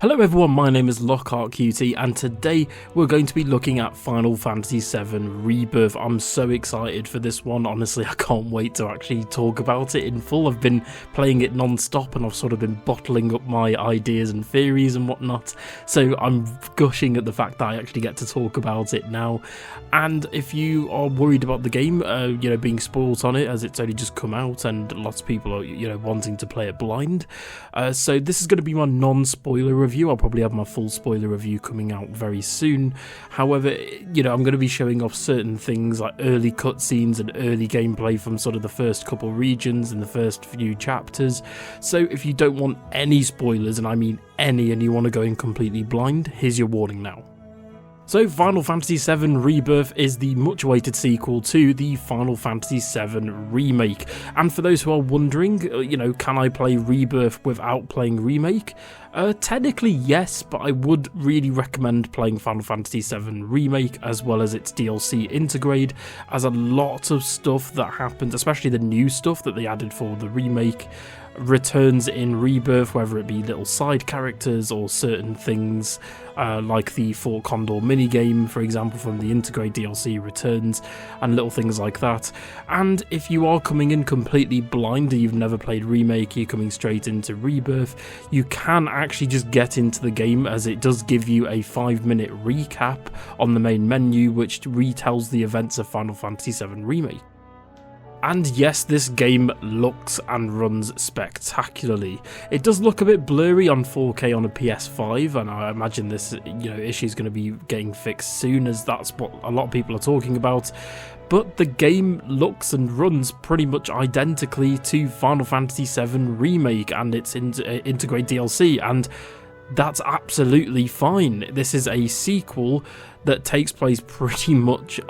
Hello everyone, my name is LockhartQT and today we're going to be looking at Final Fantasy Vii Rebirth. I'm so excited for this one, honestly I can't wait to actually talk about it in full. I've been playing it non-stop and I've sort of been bottling up my ideas and theories and whatnot, so I'm gushing at the fact that I actually get to talk about it now. And if you are worried about the game, being spoiled on it as it's only just come out and lots of people are, wanting to play it blind, so this is going to be my non-spoiler review. I'll probably have my full spoiler review coming out very soon. However, I'm going to be showing off certain things like early cutscenes and early gameplay from sort of the first couple regions and the first few chapters. So if you don't want any spoilers, and I mean any, and you want to go in completely blind, here's your warning now. So Final Fantasy Vii Rebirth is the much-awaited sequel to the Final Fantasy VII Remake. And for those who are wondering, can I play Rebirth without playing Remake? Technically yes, but I would really recommend playing Final Fantasy VII Remake as well as its DLC Intergrade, as a lot of stuff that happens, especially the new stuff that they added for the remake, returns in Rebirth, whether it be little side characters or certain things like the Fort Condor minigame, for example, from the Intergrade DLC returns, and little things like that. And if you are coming in completely blind and you've never played Remake, you're coming straight into Rebirth, you can actually just get into the game, as it does give you a 5-minute recap on the main menu which retells the events of Final Fantasy VII Remake. And yes, this game looks and runs spectacularly. It does look a bit blurry on 4K on a PS5, and I imagine this issue is going to be getting fixed soon, as that's what a lot of people are talking about. But the game looks and runs pretty much identically to Final Fantasy VII Remake and its Intergrade DLC, and that's absolutely fine. This is a sequel that takes place pretty much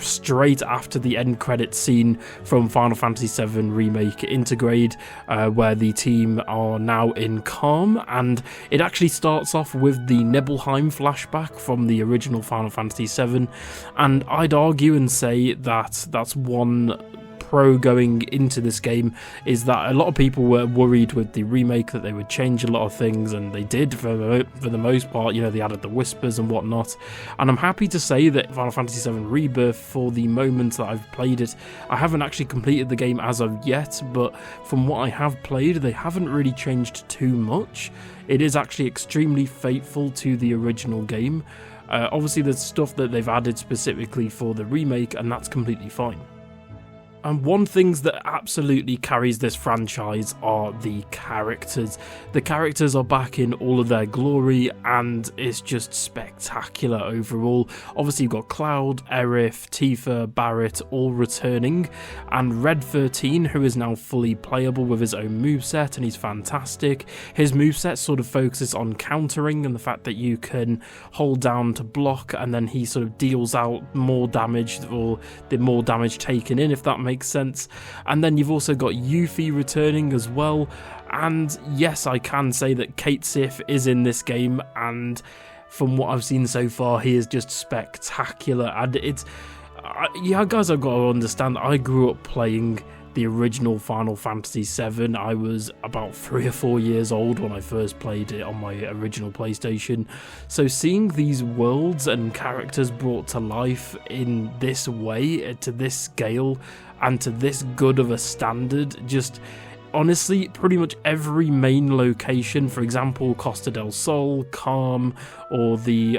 straight after the end credits scene from Final Fantasy VII Remake Intergrade, where the team are now in Calm, and it actually starts off with the Nibelheim flashback from the original Final Fantasy VII, and I'd argue and say that that's one pro going into this game, is that a lot of people were worried with the remake that they would change a lot of things, and they did for the most part. They added the whispers and whatnot, and I'm happy to say that Final Fantasy VII Rebirth, for the moment that I've played it, I haven't actually completed the game as of yet, but from what I have played, they haven't really changed too much. It is actually extremely faithful to the original game. Obviously there's stuff that they've added specifically for the remake, and that's completely fine. And one thing that absolutely carries this franchise are the characters. The characters are back in all of their glory, and it's just spectacular overall. Obviously you've got Cloud, Aerith, Tifa, Barret all returning, and Red 13, who is now fully playable with his own moveset, and he's fantastic. His moveset sort of focuses on countering and the fact that you can hold down to block, and then he sort of deals out more damage, or the more damage taken in, if that makes sense. And then you've also got Yuffie returning as well, and yes, I can say that Cait Sith is in this game, and from what I've seen so far, he is just spectacular. And guys, I've got to understand, I grew up playing the original Final Fantasy VII. I was about 3 or 4 years old when I first played it on my original PlayStation. So seeing these worlds and characters brought to life in this way, to this scale, and to this good of a standard, just honestly, pretty much every main location, for example, Costa del Sol, Calm, or the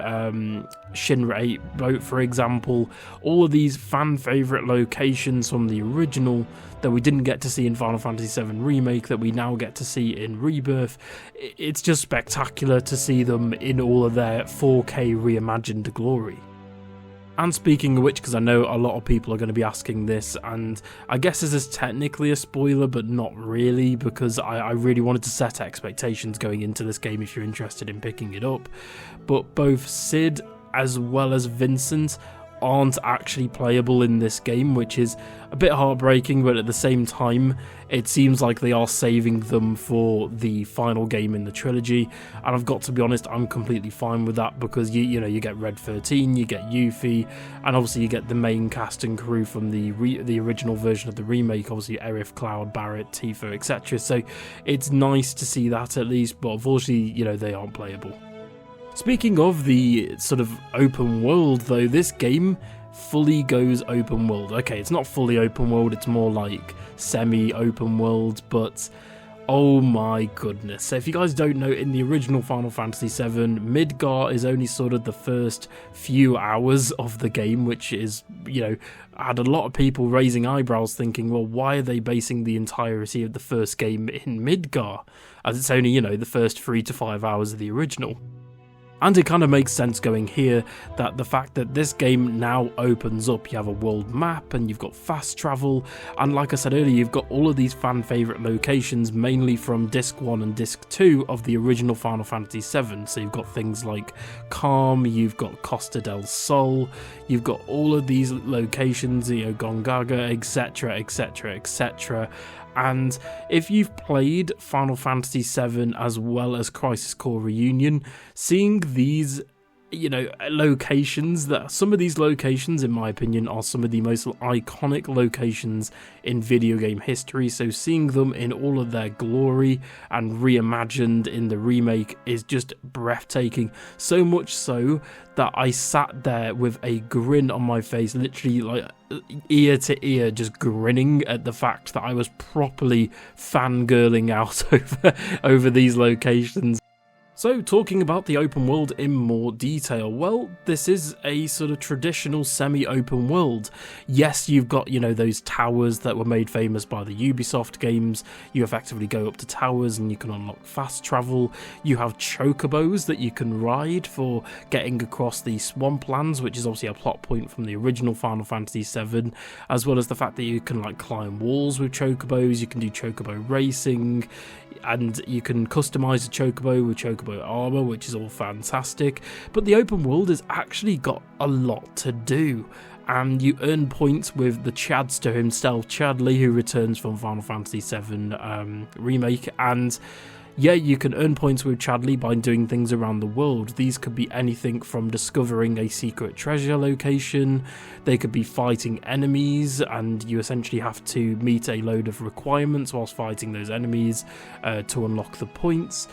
Shinra 8 boat, for example, all of these fan-favourite locations from the original that we didn't get to see in Final Fantasy VII Remake, that we now get to see in Rebirth. It's just spectacular to see them in all of their 4K reimagined glory. And speaking of which, because I know a lot of people are going to be asking this, and I guess this is technically a spoiler, but not really, because I really wanted to set expectations going into this game if you're interested in picking it up. But both Cid as well as Vincent aren't actually playable in this game, which is a bit heartbreaking, but at the same time it seems like they are saving them for the final game in the trilogy, and I've got to be honest, I'm completely fine with that, because you know, you get Red 13, you get Yuffie, and obviously you get the main cast and crew from the original version of the remake, obviously Aerith, Cloud, Barret, Tifa, etc. So it's nice to see that at least, but unfortunately, you know, they aren't playable. Speaking of the sort of open world though, this game fully goes open world. Okay, it's not fully open world, it's more like semi-open world, but oh my goodness. So if you guys don't know, in the original Final Fantasy VII, Midgar is only sort of the first few hours of the game, which is, you know, had a lot of people raising eyebrows thinking, well, why are they basing the entirety of the first game in Midgar, as it's only, you know, the first 3 to 5 hours of the original. And it kind of makes sense going here that the fact that this game now opens up, you have a world map and you've got fast travel, and like I said earlier, you've got all of these fan favourite locations, mainly from Disc 1 and Disc 2 of the original Final Fantasy VII. So you've got things like Calm, you've got Costa del Sol, you've got all of these locations, you know, Gongaga, etc, etc, etc. And if you've played Final Fantasy VII as well as Crisis Core Reunion, seeing these, you know, locations, that some of these locations, in my opinion, are some of the most iconic locations in video game history. So seeing them in all of their glory and reimagined in the remake is just breathtaking. So much so that I sat there with a grin on my face, literally like ear to ear, just grinning at the fact that I was properly fangirling out over these locations. So, talking about the open world in more detail, well, this is a sort of traditional semi-open world. Yes, you've got, you know, those towers that were made famous by the Ubisoft games. You effectively go up to towers and you can unlock fast travel. You have chocobos that you can ride for getting across the swamplands, which is obviously a plot point from the original Final Fantasy VII, as well as the fact that you can, like, climb walls with chocobos, you can do chocobo racing, and you can customize a chocobo with chocobo armor, which is all fantastic. But the open world has actually got a lot to do, and you earn points with the Chadster himself, Chadley, who returns from Final Fantasy VII Remake, and yeah, you can earn points with Chadley by doing things around the world. These could be anything from discovering a secret treasure location, they could be fighting enemies, and you essentially have to meet a load of requirements whilst fighting those enemies to unlock the points.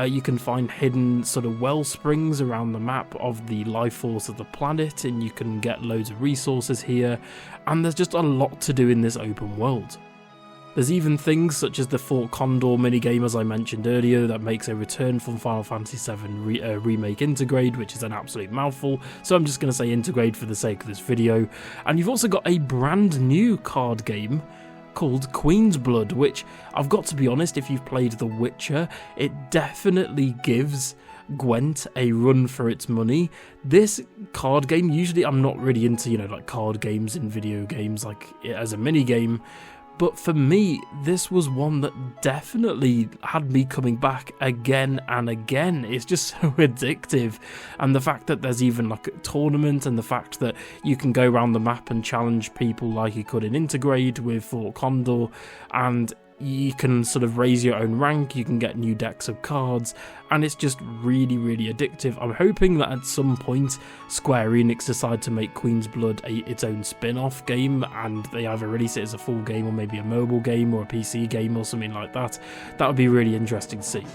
You can find hidden sort of well springs around the map of the life force of the planet, and you can get loads of resources here, and there's just a lot to do in this open world. There's even things such as the Fort Condor minigame, as I mentioned earlier, that makes a return from Final Fantasy VII Remake Intergrade, which is an absolute mouthful, so I'm just going to say Intergrade for the sake of this video. And you've also got a brand new card game called Queen's Blood, which, I've got to be honest, if you've played The Witcher, it definitely gives Gwent a run for its money. This card game, usually I'm not really into, you know, like card games in video games, like as a mini game, but for me, this was one that definitely had me coming back again and again. It's just so addictive. And the fact that there's even like a tournament, and the fact that you can go around the map and challenge people like you could in Intergrade with Fort Condor, and you can sort of raise your own rank, you can get new decks of cards, and it's just really, really addictive. I'm hoping that at some point Square Enix decide to make Queen's Blood its own spin-off game, and they either release it as a full game or maybe a mobile game or a PC game or something like that. That would be really interesting to see.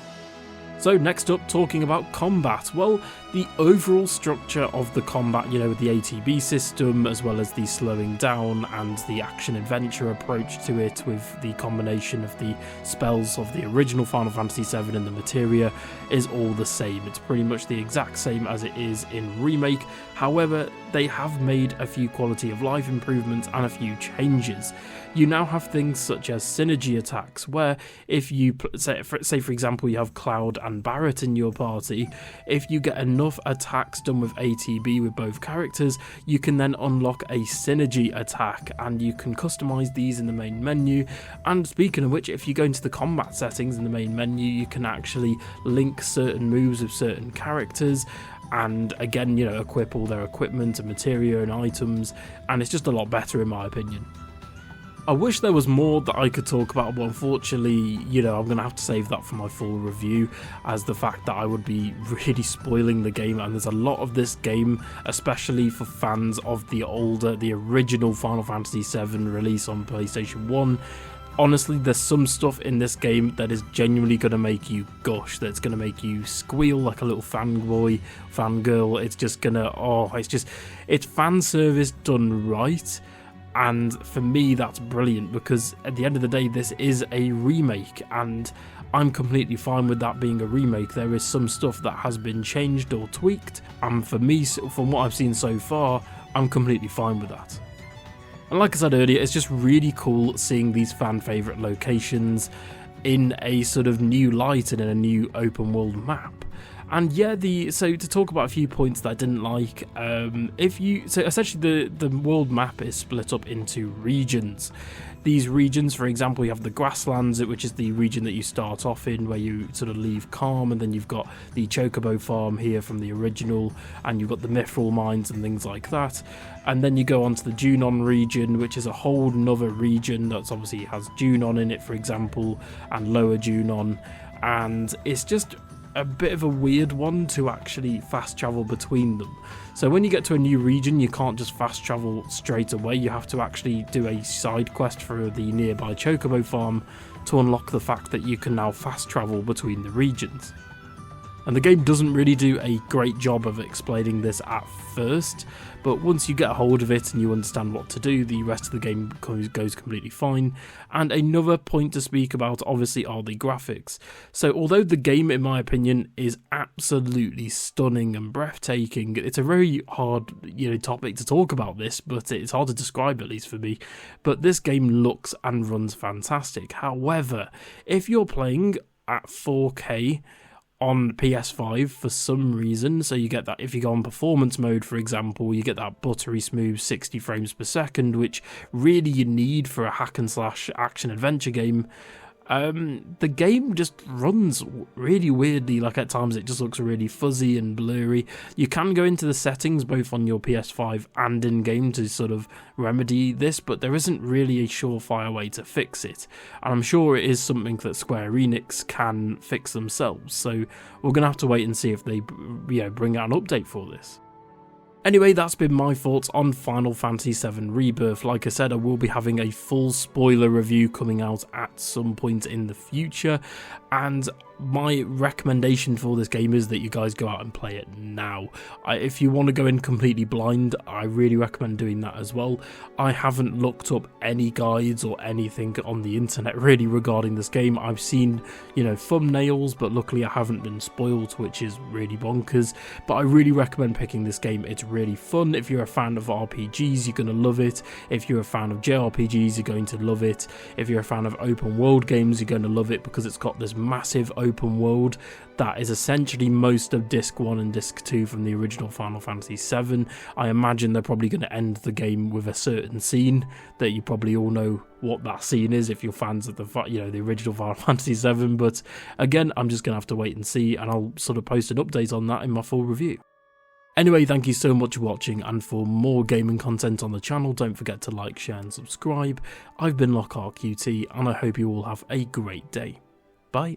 So next up, talking about combat. Well, the overall structure of the combat, you know, with the ATB system, as well as the slowing down and the action-adventure approach to it, with the combination of the spells of the original Final Fantasy VII and the materia, is all the same. It's pretty much the exact same as it is in Remake. However, they have made a few quality of life improvements and a few changes. You now have things such as synergy attacks, where if you, say for example, you have Cloud and Barret in your party, if you get enough attacks done with ATB with both characters, you can then unlock a synergy attack, and you can customize these in the main menu. And speaking of which, if you go into the combat settings in the main menu, you can actually link certain moves with certain characters, and again, you know, equip all their equipment and materia and items, and it's just a lot better in my opinion. I wish there was more that I could talk about, but unfortunately, you know, I'm going to have to save that for my full review, as the fact that I would be really spoiling the game, and there's a lot of this game, especially for fans of the original Final Fantasy VII release on PlayStation 1. Honestly, there's some stuff in this game that is genuinely going to make you gush, that's going to make you squeal like a little fanboy, fangirl. It's just going to, it's fan service done right. And for me, that's brilliant, because at the end of the day, this is a remake, and I'm completely fine with that being a remake. There is some stuff that has been changed or tweaked, and for me, from what I've seen so far, I'm completely fine with that. And like I said earlier, it's just really cool seeing these fan favourite locations in a sort of new light and in a new open world map. And yeah, so to talk about a few points that I didn't like, so essentially the world map is split up into regions. These regions, for example, you have the grasslands, which is the region that you start off in, where you sort of leave Calm, and then you've got the Chocobo farm here from the original, and you've got the Mithril mines and things like that. And then you go on to the Junon region, which is a whole nother region that's obviously has Junon in it, for example, and Lower Junon, and it's just a bit of a weird one to actually fast travel between them. So when you get to a new region, you can't just fast travel straight away. You have to actually do a side quest for the nearby Chocobo farm to unlock the fact that you can now fast travel between the regions. And the game doesn't really do a great job of explaining this at first, but once you get a hold of it and you understand what to do, the rest of the game goes completely fine. And another point to speak about, obviously, are the graphics. So although the game, in my opinion, is absolutely stunning and breathtaking, it's a very hard, topic to talk about this, but it's hard to describe, at least for me. But this game looks and runs fantastic. However, if you're playing at 4K on PS5 for some reason, so you get that if you go on performance mode, for example, you get that buttery smooth 60 frames per second, which really you need for a hack and slash action adventure game. The game just runs really weirdly, like at times it just looks really fuzzy and blurry. You can go into the settings both on your PS5 and in game to sort of remedy this, but there isn't really a surefire way to fix it, and I'm sure it is something that Square Enix can fix themselves, so we're gonna have to wait and see if they bring out an update for this. Anyway, that's been my thoughts on Final Fantasy VII Rebirth. Like I said, I will be having a full spoiler review coming out at some point in the future, and my recommendation for this game is that you guys go out and play it now. If you want to go in completely blind, I really recommend doing that as well. I haven't looked up any guides or anything on the internet really regarding this game. I've seen, thumbnails, but luckily I haven't been spoiled, which is really bonkers. But I really recommend picking this game. It's really fun. If you're a fan of RPGs, you're going to love it. If you're a fan of JRPGs, you're going to love it. If you're a fan of open world games, you're going to love it, because it's got this massive open world that is essentially most of Disc 1 and Disc 2 from the original Final Fantasy VII. I imagine they're probably going to end the game with a certain scene that you probably all know what that scene is if you're fans of the original Final Fantasy VII, but again, I'm just going to have to wait and see, and I'll sort of post an update on that in my full review. Anyway, thank you so much for watching, and for more gaming content on the channel, don't forget to like, share and subscribe. I've been LockhartQT, and I hope you all have a great day. Bye.